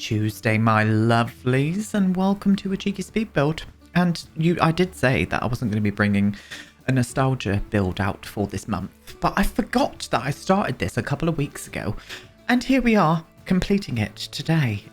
Tuesday, my lovelies, and welcome to a cheeky speed build. And I did say that I wasn't going to be bringing a nostalgia build out for this month, but I forgot that I started this a couple of weeks ago, and here we are completing it today.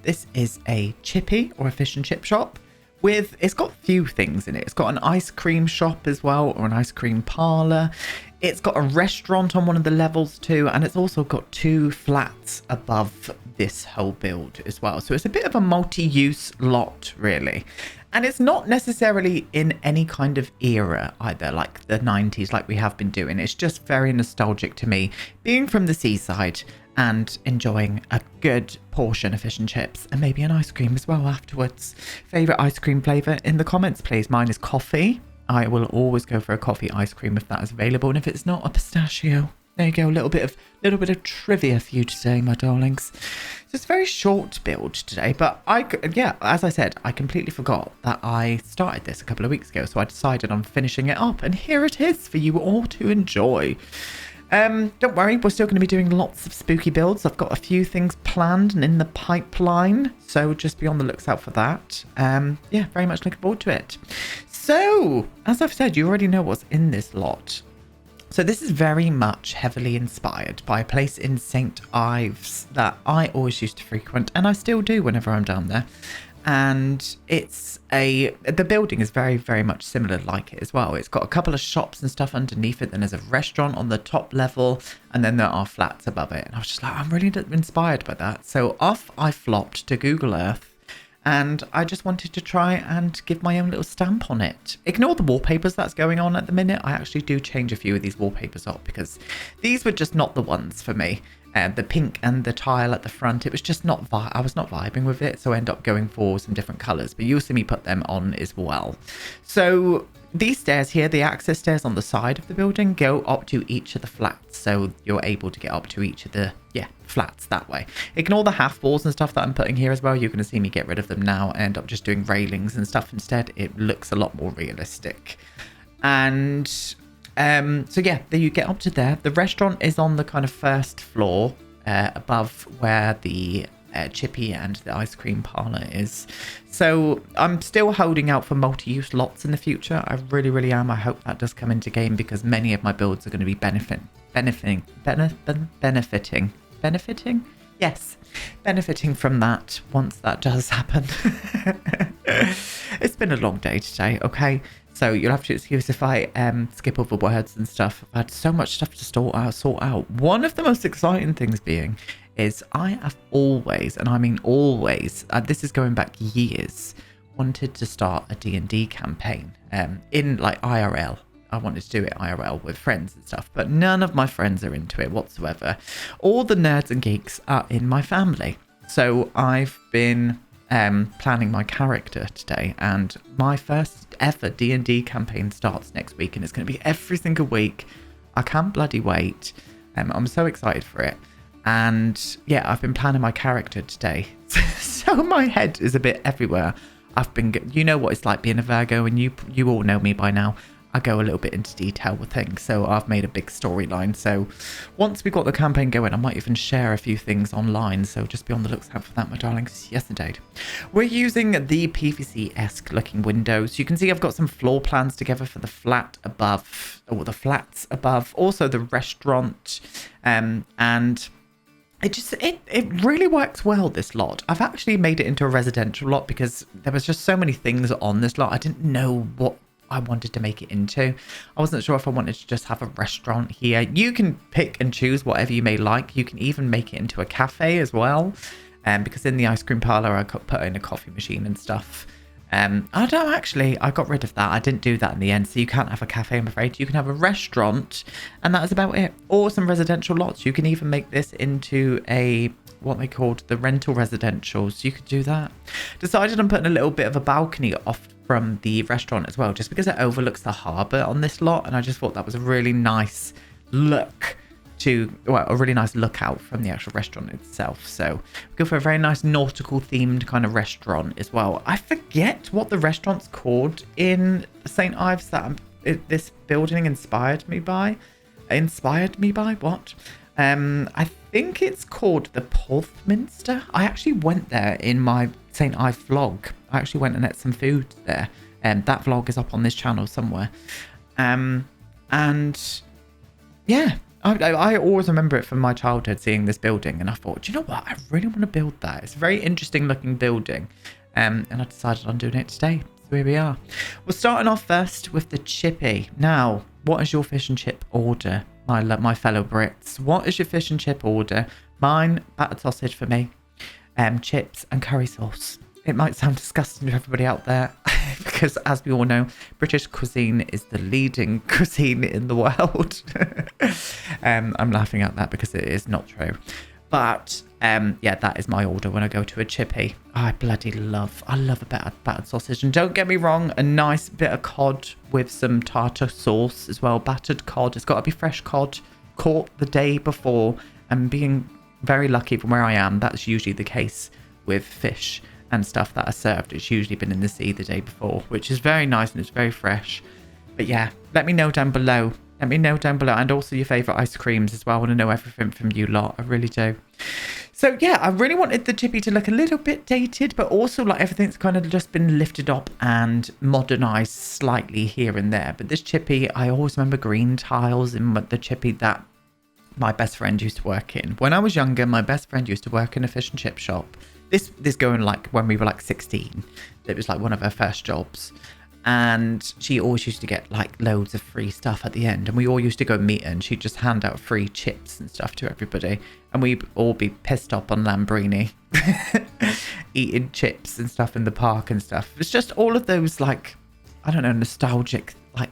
This is a Chippy or a fish and chip shop it's got a few things in it. It's got an ice cream shop as well, or an ice cream parlor. It's got a restaurant on one of the levels too, and it's also got 2 flats above this whole build as well. So it's a bit of a multi-use lot, really. And it's not necessarily in any kind of era either, like the 90s, like we have been doing. It's just very nostalgic to me, being from the seaside and enjoying a good portion of fish and chips and maybe an ice cream as well afterwards. Favourite ice cream flavour in the comments, please. Mine is coffee. I will always go for a coffee ice cream if that is available, and if it's not, a pistachio. There you go, a little bit of trivia for you today, my darlings. So it's a very short build today, but as I said, I completely forgot that I started this a couple of weeks ago, so I decided on finishing it up, and here it is for you all to enjoy. Don't worry, we're still going to be doing lots of spooky builds. I've got a few things planned and in the pipeline, so just be on the lookout for that. Yeah, very much looking forward to it. So, as I've said, you already know what's in this lot. So this is very much heavily inspired by a place in St. Ives that I always used to frequent, and I still do whenever I'm down there. And the building is very, very much similar like it as well. It's got a couple of shops and stuff underneath it. Then there's a restaurant on the top level, and then there are flats above it. And I was just like, I'm really inspired by that. So off I flopped to Google Earth, and I just wanted to try and give my own little stamp on it. Ignore the wallpapers that's going on at the minute. I actually do change a few of these wallpapers up because these were just not the ones for me. The pink and the tile at the front, it was just not I was not vibing with it, so I end up going for some different colours, but you'll see me put them on as well. So these stairs here, the access stairs on the side of the building, go up to each of the flats, so you're able to get up to each of the flats that way. Ignore the half walls and stuff that I'm putting here as well. You're going to see me get rid of them now and end up just doing railings and stuff instead. It looks a lot more realistic. And so yeah, there you get up to there. The restaurant is on the kind of first floor above where the Chippy and the ice cream parlor is. So I'm still holding out for multi-use lots in the future. I really, really am. I hope that does come into game because many of my builds are going to be benefiting. Yes, benefiting from that once that does happen. It's been a long day today, okay? So you'll have to excuse if I skip over words and stuff. I've had so much stuff to sort out. One of the most exciting things being is I have always, and I mean always, this is going back years, wanted to start a D&D campaign in like IRL. I wanted to do it IRL with friends and stuff, but none of my friends are into it whatsoever. All the nerds and geeks are in my family. So I've been planning my character today, and my first ever D&D campaign starts next week, and it's going to be every single week. I can't bloody wait. I'm so excited for it. And yeah, I've been planning my character today. So my head is a bit everywhere. You know what it's like being a Virgo, and you all know me by now. I go a little bit into detail with things, so I've made a big storyline. So once we got the campaign going, I might even share a few things online, so just be on the lookout for that, my darlings. Yes, indeed. We're using the PVC-esque looking windows. You can see I've got some floor plans together for the flat above, or the flats above, also the restaurant, and it really works well, this lot. I've actually made it into a residential lot because there was just so many things on this lot. I didn't know what I wanted to make it into. I wasn't sure if I wanted to just have a restaurant here. You can pick and choose whatever you may like. You can even make it into a cafe as well. Because in the ice cream parlor, I could put in a coffee machine and stuff. I got rid of that. I didn't do that in the end. So you can't have a cafe, I'm afraid. You can have a restaurant, and that is about it. Or some residential lots. You can even make this into what they called the rental residential. So you could do that. Decided on putting a little bit of a balcony off from the restaurant as well, just because it overlooks the harbour on this lot, and I just thought that was a really nice look a really nice lookout from the actual restaurant itself. So go for a very nice nautical themed kind of restaurant as well. I forget what the restaurant's called in St. Ives that this building inspired me by. What? I think it's called the Porthminster. I actually went there in my St. Ives vlog. I actually went and ate some food there. And that vlog is up on this channel somewhere. And yeah, I always remember it from my childhood, seeing this building. And I thought, do you know what? I really want to build that. It's a very interesting looking building. And I decided on doing it today. So here we are. We're starting off first with the Chippy. Now, what is your fish and chip order, my fellow Brits? What is your fish and chip order? Mine, battered sausage for me, chips and curry sauce. It might sound disgusting to everybody out there because, as we all know, British cuisine is the leading cuisine in the world. I'm laughing at that because it is not true. But yeah, that is my order when I go to a Chippy. I love a battered sausage. And don't get me wrong, a nice bit of cod with some tartar sauce as well. Battered cod. It's got to be fresh cod, caught the day before. And being very lucky from where I am, that's usually the case with fish and stuff that are served. It's usually been in the sea the day before, which is very nice and it's very fresh. But yeah, let me know down below. Let me know down below, and also your favourite ice creams as well. I want to know everything from you lot. I really do. So yeah, I really wanted the Chippy to look a little bit dated, but also like everything's kind of just been lifted up and modernised slightly here and there. But this Chippy, I always remember green tiles in the Chippy that my best friend used to work in. When I was younger, my best friend used to work in a fish and chip shop. This going like when we were like 16. It was like one of her first jobs. And she always used to get like loads of free stuff at the end. And we all used to go meet her and she'd just hand out free chips and stuff to everybody. And we'd all be pissed off on Lambrini. Eating chips and stuff in the park and stuff. It's just all of those like, I don't know, nostalgic like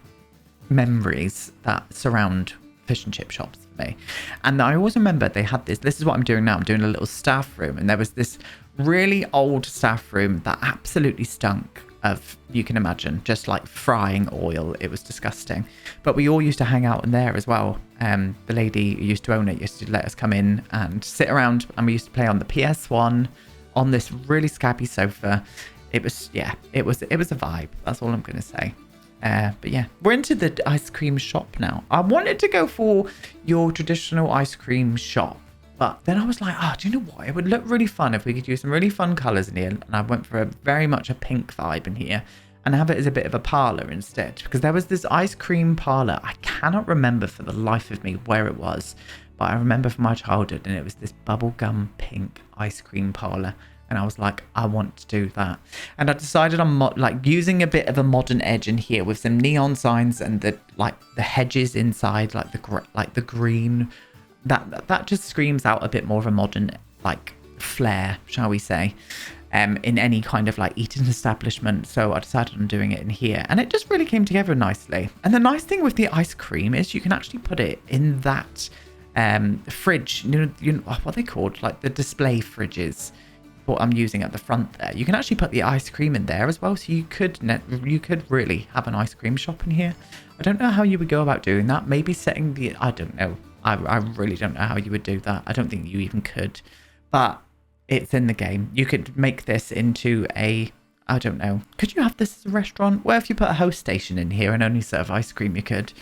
memories that surround fish and chip shops for me. And I always remember they had this is what I'm doing now. I'm doing a little staff room. And there was this really old staff room that absolutely stunk of, you can imagine, just like frying oil. It was disgusting, but we all used to hang out in there as well. The lady who used to own it used to let us come in and sit around, and we used to play on the PS1 on this really scabby sofa. It was it was a vibe. That's all I'm gonna say. But yeah, we're into the ice cream shop now. I wanted to go for your traditional ice cream shop, but then I was like, do you know what? It would look really fun if we could use some really fun colours in here. And I went for a very much a pink vibe in here and have it as a bit of a parlour instead. Because there was this ice cream parlour. I cannot remember for the life of me where it was. But I remember from my childhood, and it was this bubblegum pink ice cream parlour. And I was like, I want to do that. And I decided on like using a bit of a modern edge in here with some neon signs and the hedges inside, like the green. That just screams out a bit more of a modern like flair, shall we say, in any kind of like eating establishment. So I decided on doing it in here, and it just really came together nicely. And the nice thing with the ice cream is you can actually put it in that fridge. You know what are they called? Like the display fridges. What I'm using at the front there. You can actually put the ice cream in there as well. So you could really have an ice cream shop in here. I don't know how you would go about doing that. Maybe setting the, I don't know. I really don't know how you would do that. I don't think you even could, but it's in the game. You could make this into a, I don't know. Could you have this as a restaurant? Well, if you put a host station in here and only serve ice cream, you could.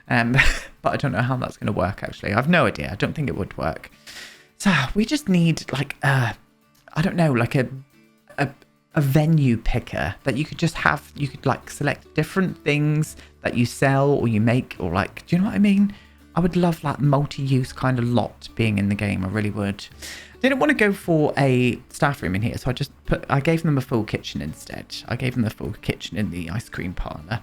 But I don't know how that's going to work, actually. I have no idea. I don't think it would work. So we just need like, I don't know, like a venue picker that you could just have. You could like select different things that you sell or you make, or like, do you know what I mean? I would love that multi-use kind of lot being in the game. I really would. Didn't want to go for a staff room in here, so I gave them a full kitchen instead. I gave them the full kitchen in the ice cream parlour.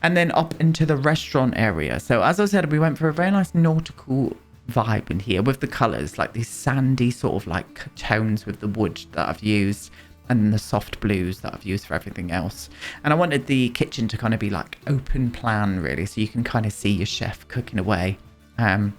And then up into the restaurant area. So as I said, we went for a very nice nautical vibe in here with the colours, like these sandy sort of like tones with the wood that I've used, and then the soft blues that I've used for everything else. And I wanted the kitchen to kind of be like open plan, really, so you can kind of see your chef cooking away. And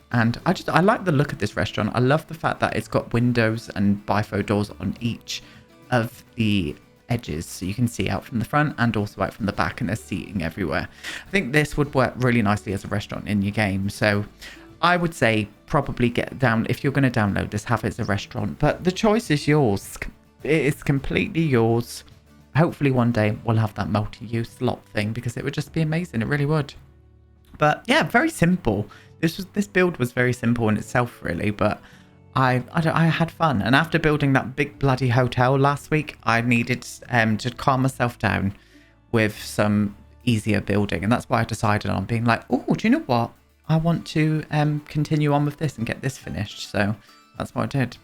I like the look of this restaurant. I love the fact that it's got windows and bifo doors on each of the edges, so you can see out from the front and also out from the back, and there's seating everywhere. I think this would work really nicely as a restaurant in your game. So I would say probably get down, if you're going to download this, have it as a restaurant, but the choice is yours. It is completely yours. Hopefully one day we'll have that multi-use lot thing, because it would just be amazing. It really would. But yeah, very simple. This build was very simple in itself, really, but I had fun. And after building that big bloody hotel last week, I needed to calm myself down with some easier building. And that's why I decided on being like, oh, do you know what? I want to continue on with this and get this finished. So that's what I did.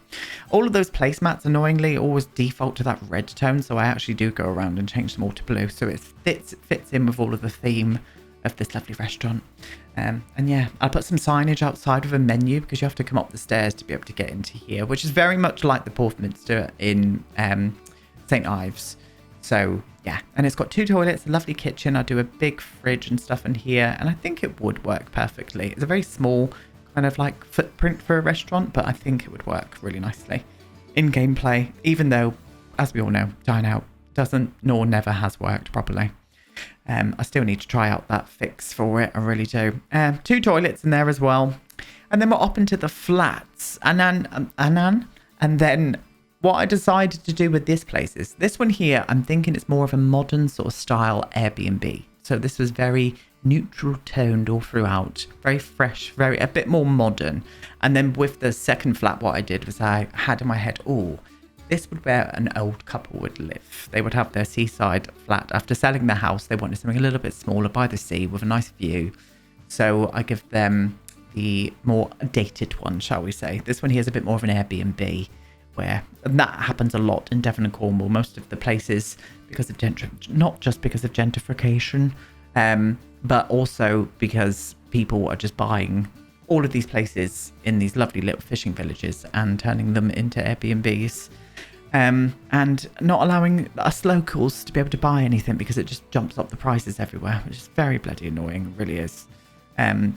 All of those placemats, annoyingly, always default to that red tone. So I actually do go around and change them all to blue. So it fits in with all of the theme of this lovely restaurant. And yeah, I put some signage outside with a menu because you have to come up the stairs to be able to get into here, which is very much like the Porthminster in St. Ives. So yeah, and it's got 2 toilets, a lovely kitchen. I do a big fridge and stuff in here, and I think it would work perfectly. It's a very small kind of like footprint for a restaurant, but I think it would work really nicely in gameplay, even though, as we all know, Dine Out doesn't nor never has worked properly. I still need to try out that fix for it. I really do. 2 toilets in there as well. And then we're up into the flats. And then what I decided to do with this place is this one here. I'm thinking it's more of a modern sort of style Airbnb. So this was very neutral toned all throughout. Very fresh, a bit more modern. And then with the second flat, what I did was I had in my head, oh, this would where an old couple would live. They would have their seaside flat. After selling their house, they wanted something a little bit smaller by the sea with a nice view. So I give them the more dated one, shall we say. This one here is a bit more of an Airbnb, and that happens a lot in Devon and Cornwall. Most of the places, because of not just because of gentrification, but also because people are just buying all of these places in these lovely little fishing villages and turning them into Airbnbs. And not allowing us locals to be able to buy anything because it just jumps up the prices everywhere, which is very bloody annoying. It really is. And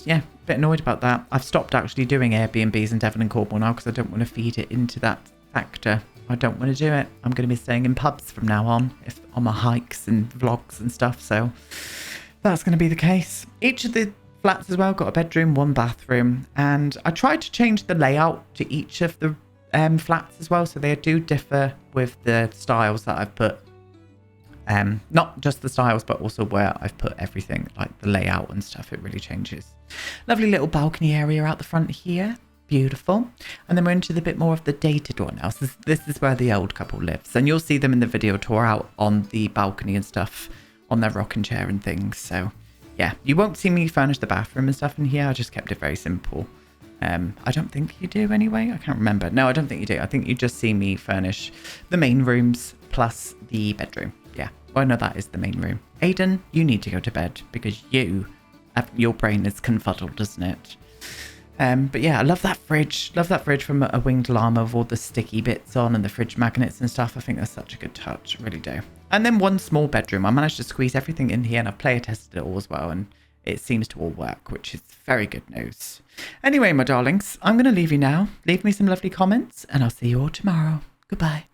yeah, a bit annoyed about that. I've stopped actually doing Airbnbs in Devon and Cornwall now because I don't want to feed it into that factor. I don't want to do it. I'm going to be staying in pubs from now on, on my hikes and vlogs and stuff. So that's going to be the case. Each of the flats as well got a bedroom, 1 bathroom, and I tried to change the layout to each of the flats as well, so they do differ with the styles that I've put, not just the styles but also where I've put everything, like the layout and stuff. It really changes. Lovely little balcony area out the front here, beautiful. And then we're into the bit more of the dated one now. So this is where the old couple lives, and you'll see them in the video tour out on the balcony and stuff on their rocking chair and things. So yeah, you won't see me furnish the bathroom and stuff in here. I just kept it very simple. I don't think you do anyway. I can't remember. No, I don't think you do. I think you just see me furnish the main rooms plus the bedroom. Yeah. Well, no, that is the main room. Aiden, you need to go to bed because your brain is confuddled, doesn't it? But yeah, I love that fridge. Love that fridge from a winged llama with all the sticky bits on and the fridge magnets and stuff. I think that's such a good touch. I really do. And then 1 small bedroom. I managed to squeeze everything in here and I've player tested it all as well. And it seems to all work, which is very good news. Anyway, my darlings, I'm going to leave you now. Leave me some lovely comments and I'll see you all tomorrow. Goodbye.